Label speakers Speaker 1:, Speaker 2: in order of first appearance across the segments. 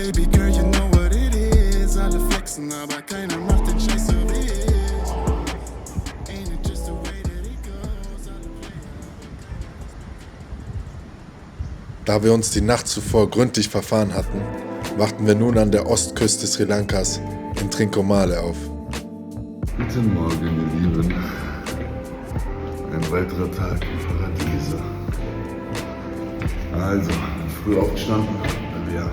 Speaker 1: Baby girl, you know what it is. Alle flexen, aber keiner macht den Scheiß so wie ich. Ain't it just the way that it goes?
Speaker 2: Da wir uns die Nacht zuvor gründlich verfahren hatten, wachten wir nun an der Ostküste Sri Lankas in Trincomalee auf.
Speaker 3: Guten Morgen, ihr Lieben. Ein weiterer Tag im Paradiese. Also, früh aufgestanden, weil wir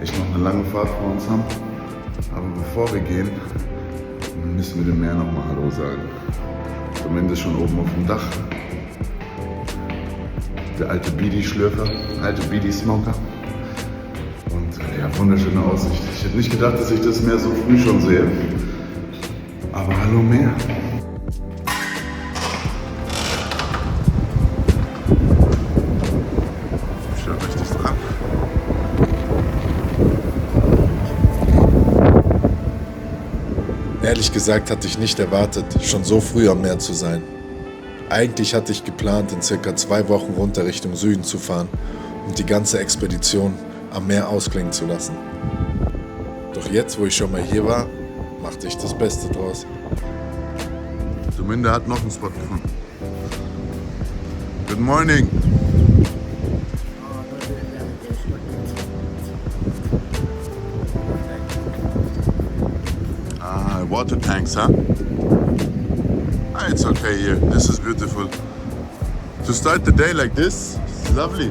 Speaker 3: echt noch eine lange Fahrt vor uns haben. Aber bevor wir gehen, müssen wir dem Meer nochmal Hallo sagen. Zumindest schon oben auf dem Dach. Der alte Bidi-Schlürfer, alte Bidi-Smoker. Und ja, wunderschöne Aussicht. Ich hätte nicht gedacht, dass ich das Meer so früh schon sehe. Aber hallo Meer. Schon richtig dran.
Speaker 2: Ehrlich gesagt hatte ich nicht erwartet, schon so früh am Meer zu sein. Eigentlich hatte ich geplant, in circa 2 Wochen runter Richtung Süden zu fahren und die ganze Expedition am Meer ausklingen zu lassen. Doch jetzt, wo ich schon mal hier war, machte ich das Beste draus.
Speaker 3: Dominda hat noch einen Spot gefunden. Good morning. Ah, water tanks, huh? Ah, it's okay here. This is beautiful. To start the day like this, it's lovely.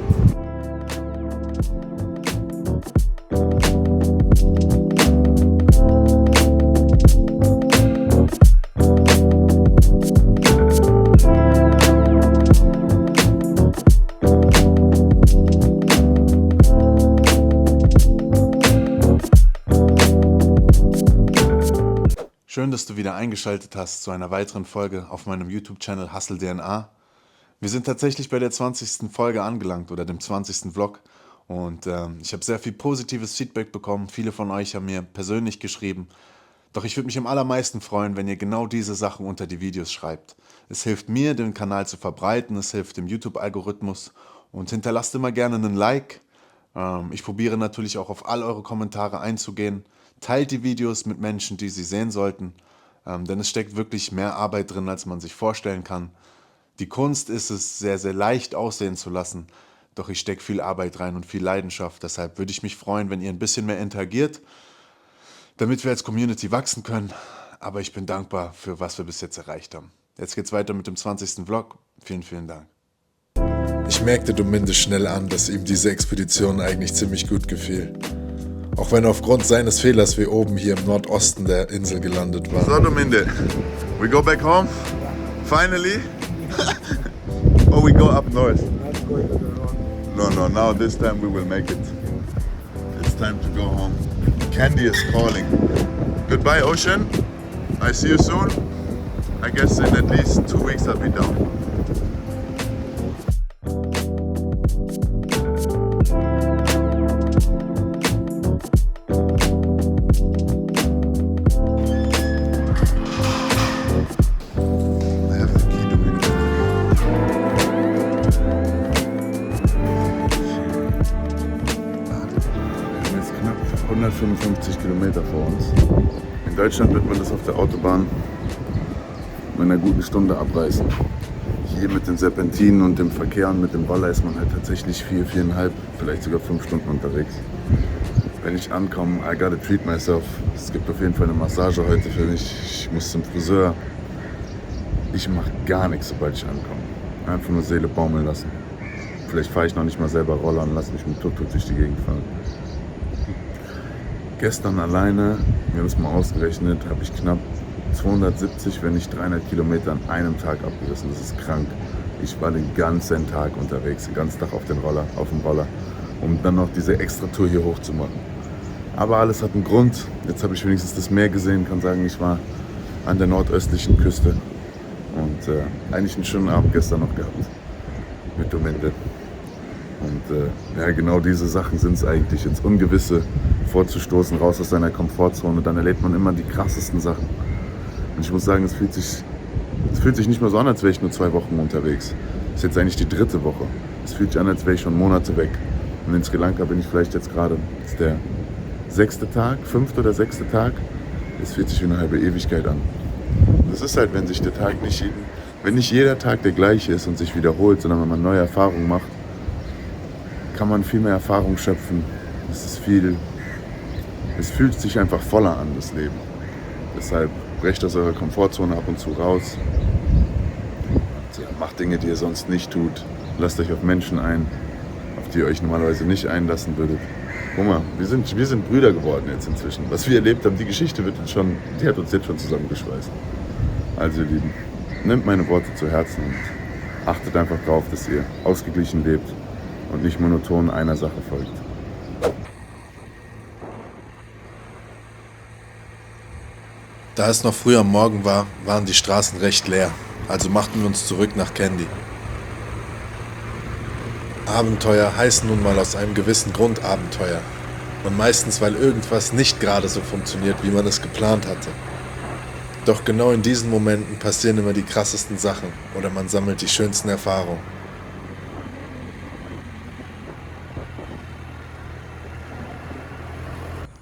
Speaker 4: Schön, dass du wieder eingeschaltet hast zu einer weiteren Folge auf meinem YouTube-Channel Hustle DNA. Wir sind tatsächlich bei der 20. Folge angelangt oder dem 20. Vlog und ich habe sehr viel positives Feedback bekommen. Viele von euch haben mir persönlich geschrieben. Doch ich würde mich am allermeisten freuen, wenn ihr genau diese Sachen unter die Videos schreibt. Es hilft mir, den Kanal zu verbreiten, es hilft dem YouTube-Algorithmus und hinterlasst immer gerne einen Like. Ich probiere natürlich auch auf all eure Kommentare einzugehen. Teilt die Videos mit Menschen, die sie sehen sollten, denn es steckt wirklich mehr Arbeit drin, als man sich vorstellen kann. Die Kunst ist es, sehr, sehr leicht aussehen zu lassen, doch ich stecke viel Arbeit rein und viel Leidenschaft. Deshalb würde ich mich freuen, wenn ihr ein bisschen mehr interagiert, damit wir als Community wachsen können. Aber ich bin dankbar für was wir bis jetzt erreicht haben. Jetzt geht's weiter mit dem 20. Vlog. Vielen, vielen Dank.
Speaker 2: Ich merkte Dominda schnell an, dass ihm diese Expedition eigentlich ziemlich gut gefiel. Auch wenn aufgrund seines Fehlers wir oben hier im Nordosten der Insel gelandet waren.
Speaker 3: So, Dominda, we go back home? Finally? Or we go up north? No, now this time we will make it. It's time to go home. Candy is calling. Goodbye, ocean. I see you soon. I guess in at least 2 weeks I'll be down. Wir haben jetzt knapp 155 Kilometer vor uns. In Deutschland wird man das auf der Autobahn in einer guten Stunde abreißen. Hier mit den Serpentinen und dem Verkehr und mit dem Roller ist man halt tatsächlich 4, 4,5, vielleicht sogar 5 Stunden unterwegs. Wenn ich ankomme, I gotta treat myself. Es gibt auf jeden Fall eine Massage heute für mich. Ich muss zum Friseur. Ich mache gar nichts, sobald ich ankomme. Einfach nur Seele baumeln lassen. Vielleicht fahre ich noch nicht mal selber Roller und lasse mich mit Tuk-Tuk durch die Gegend fahren. Gestern alleine, wir haben es mal ausgerechnet, habe ich knapp 270, wenn nicht 300 Kilometer an einem Tag abgerissen. Das ist krank. Ich war den ganzen Tag unterwegs, den ganzen Tag auf dem Roller, um dann noch diese extra Tour hier hoch zu machen. Aber alles hat einen Grund. Jetzt habe ich wenigstens das Meer gesehen, kann sagen, ich war an der nordöstlichen Küste. Und eigentlich einen schönen Abend gestern noch gehabt mit Dominda. Und ja, genau diese Sachen sind es eigentlich, ins Ungewisse vorzustoßen, raus aus seiner Komfortzone. Dann erlebt man immer die krassesten Sachen. Und ich muss sagen, es fühlt sich nicht mehr so an, als wäre ich nur 2 Wochen unterwegs. Das ist jetzt eigentlich die 3. Woche. Es fühlt sich an, als wäre ich schon Monate weg. Und in Sri Lanka bin ich vielleicht jetzt gerade, ist der 6. Tag, 5. oder 6. Tag, es fühlt sich wie eine halbe Ewigkeit an. Das ist halt, wenn sich der Tag wenn nicht jeder Tag der gleiche ist und sich wiederholt, sondern wenn man neue Erfahrungen macht, kann man viel mehr Erfahrung schöpfen. Es fühlt sich einfach voller an, das Leben. Deshalb brecht aus eurer Komfortzone ab und zu raus. Und, ja, macht Dinge, die ihr sonst nicht tut. Lasst euch auf Menschen ein, auf die ihr euch normalerweise nicht einlassen würdet. Guck mal, wir sind Brüder geworden jetzt inzwischen. Was wir erlebt haben, die Geschichte die hat uns jetzt schon zusammengeschweißt. Also ihr Lieben, nehmt meine Worte zu Herzen und achtet einfach darauf, dass ihr ausgeglichen lebt und nicht monoton einer Sache folgt.
Speaker 2: Da es noch früh am Morgen war, waren die Straßen recht leer, also machten wir uns zurück nach Kandy. Abenteuer heißen nun mal aus einem gewissen Grund Abenteuer. Und meistens, weil irgendwas nicht gerade so funktioniert, wie man es geplant hatte. Doch genau in diesen Momenten passieren immer die krassesten Sachen oder man sammelt die schönsten Erfahrungen.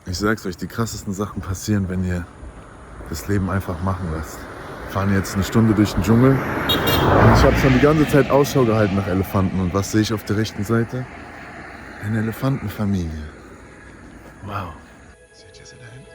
Speaker 3: Ich sag's euch, die krassesten Sachen passieren, wenn ihr das Leben einfach machen lasst. Wir fahren jetzt eine Stunde durch den Dschungel und ich habe schon die ganze Zeit Ausschau gehalten nach Elefanten. Und was sehe ich auf der rechten Seite? Eine Elefantenfamilie. Wow. Seht ihr sie da hinten?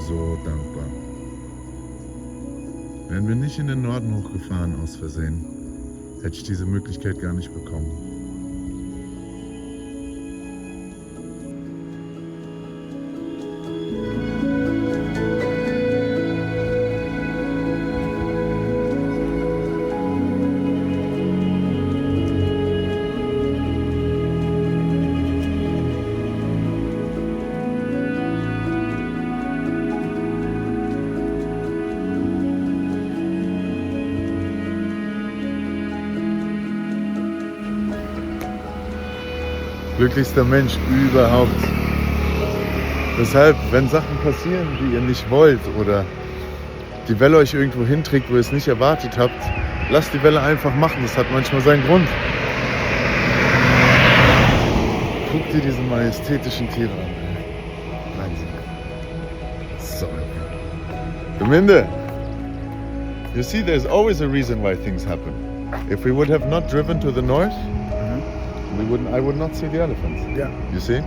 Speaker 3: So dankbar. Wären wir nicht in den Norden hochgefahren aus Versehen, hätte ich diese Möglichkeit gar nicht bekommen. Glücklichster Mensch überhaupt. Deshalb, wenn Sachen passieren, die ihr nicht wollt oder die Welle euch irgendwo hinträgt, wo ihr es nicht erwartet habt, lasst die Welle einfach machen. Das hat manchmal seinen Grund. Guckt dir diese majestätischen Tiere an. Wahnsinn. So. Dominde, you see, there's always a reason why things happen. If we would have not driven to the north, I would not see the elephants.
Speaker 5: Yeah.
Speaker 3: You see?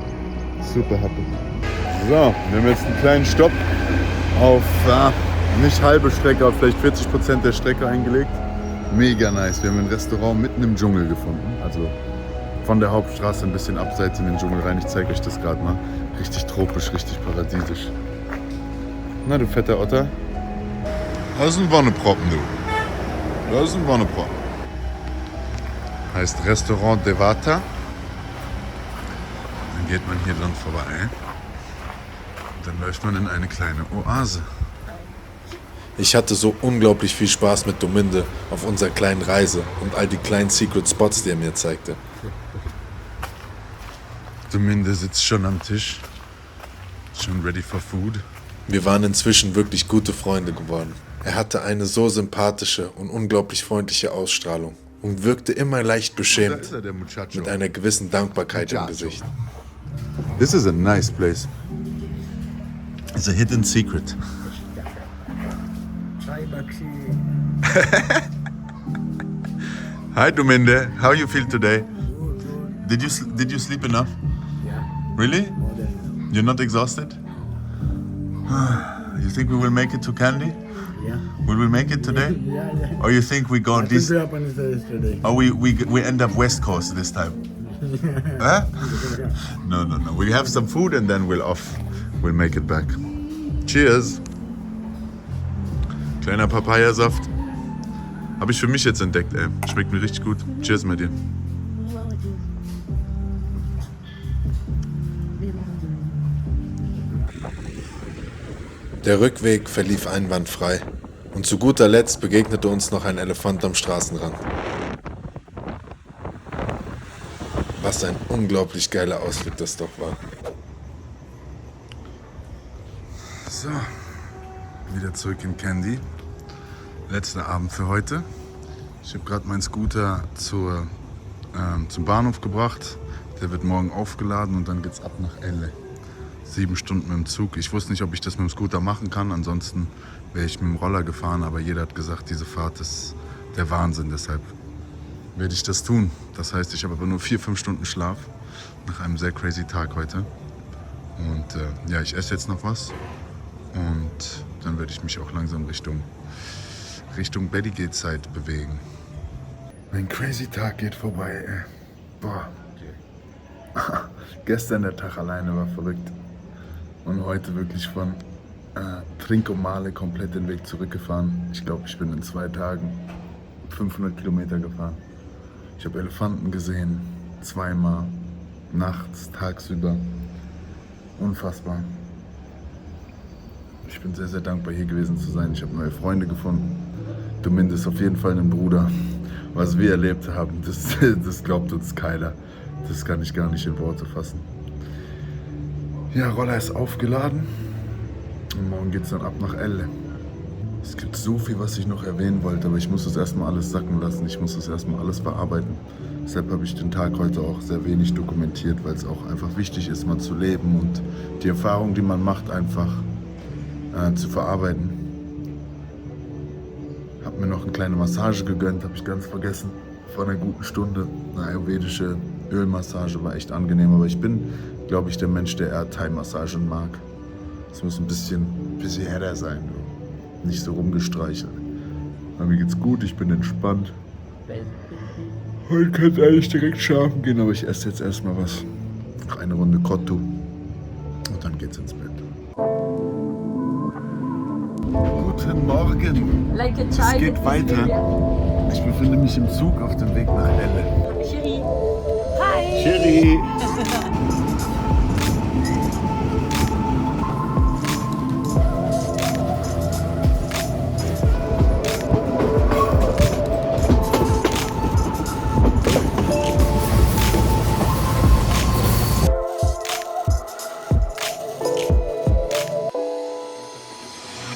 Speaker 3: Super happy. So, wir haben jetzt einen kleinen Stopp auf nicht halbe Strecke, aber vielleicht 40% der Strecke eingelegt. Mega nice. Wir haben ein Restaurant mitten im Dschungel gefunden. Also von der Hauptstraße ein bisschen abseits in den Dschungel rein. Ich zeige euch das gerade mal. Richtig tropisch, richtig paradiesisch. Na du fetter Otter. Das ist ein Wonneproppen, du. Das ist ein Wonneproppen. Heißt Restaurant Devata. Dann geht man hier dran vorbei. Und dann läuft man in eine kleine Oase.
Speaker 2: Ich hatte so unglaublich viel Spaß mit Dominde auf unserer kleinen Reise und all die kleinen Secret Spots, die er mir zeigte.
Speaker 3: Dominde sitzt schon am Tisch. Schon ready for food.
Speaker 2: Wir waren inzwischen wirklich gute Freunde geworden. Er hatte eine so sympathische und unglaublich freundliche Ausstrahlung und wirkte immer leicht beschämt,
Speaker 3: Da ist er, der Muchacho.
Speaker 2: mit einer gewissen Dankbarkeit im Gesicht.
Speaker 3: This is a nice place. It's a hidden secret.
Speaker 5: Hi, Bakshi.
Speaker 3: Hi Dominde, how you feel today? Did you sleep enough?
Speaker 5: Yeah,
Speaker 3: Really?
Speaker 5: more than
Speaker 3: You're not exhausted? You think we will make it to Kandy?
Speaker 5: yeah.
Speaker 3: Will we make it today?
Speaker 5: Yeah.
Speaker 3: Or you think we go
Speaker 5: I
Speaker 3: this?
Speaker 5: think we happened yesterday.
Speaker 3: Or we end up West Coast this time? Huh? No. We have some food and then we'll make it back. Cheers. Kleiner Papayasaft. Habe ich für mich jetzt entdeckt, ey. Schmeckt mir richtig gut. Cheers mit dir.
Speaker 2: Der Rückweg verlief einwandfrei. Und zu guter Letzt begegnete uns noch ein Elefant am Straßenrand. Was ein unglaublich geiler Ausflug das doch war.
Speaker 3: So, wieder zurück in Candy. Letzter Abend für heute. Ich habe gerade meinen Scooter zum Bahnhof gebracht. Der wird morgen aufgeladen und dann geht's ab nach Elle. 7 Stunden mit dem Zug. Ich wusste nicht, ob ich das mit dem Scooter machen kann. Ansonsten wäre ich mit dem Roller gefahren. Aber jeder hat gesagt, diese Fahrt ist der Wahnsinn. Deshalb werde ich das tun. Das heißt, ich habe aber nur 4-5 Stunden Schlaf nach einem sehr crazy Tag heute. Und ja, ich esse jetzt noch was. Und dann werde ich mich auch langsam Richtung Bettygate-Zeit bewegen. Mein crazy Tag geht vorbei, ey. Boah. Gestern der Tag alleine war verrückt. Und heute wirklich von Trinkomale komplett den Weg zurückgefahren. Ich glaube, ich bin in 2 Tagen 500 Kilometer gefahren. Ich habe Elefanten gesehen, 2-mal, nachts, tagsüber. Unfassbar. Ich bin sehr, sehr dankbar, hier gewesen zu sein. Ich habe neue Freunde gefunden. Domind ist auf jeden Fall ein Bruder. Was wir erlebt haben, das glaubt uns keiner. Das kann ich gar nicht in Worte fassen. Ja, Roller ist aufgeladen. Und morgen geht es dann ab nach Elle. Es gibt so viel, was ich noch erwähnen wollte, aber ich muss das erstmal alles sacken lassen. Ich muss das erstmal alles verarbeiten. Deshalb habe ich den Tag heute auch sehr wenig dokumentiert, weil es auch einfach wichtig ist, mal zu leben und die Erfahrung, die man macht, einfach zu verarbeiten. Habe mir noch eine kleine Massage gegönnt, habe ich ganz vergessen. Vor einer guten Stunde. Eine ayurvedische Ölmassage war echt angenehm, aber ich bin, glaube ich, der Mensch, der eher Thai-Massagen mag. Es muss ein bisschen härter sein, du. Nicht so rumgestreichelt. Aber mir geht's gut, ich bin entspannt. Heute kann es eigentlich direkt schlafen gehen, aber ich esse jetzt erstmal was. Noch eine Runde Kottu und dann geht's ins Bett. Guten Morgen.
Speaker 6: Like a
Speaker 3: Es
Speaker 6: child.
Speaker 3: geht weiter. Ich befinde mich im Zug auf dem Weg nach Elle.
Speaker 6: Chérie. Hi.
Speaker 3: Chérie.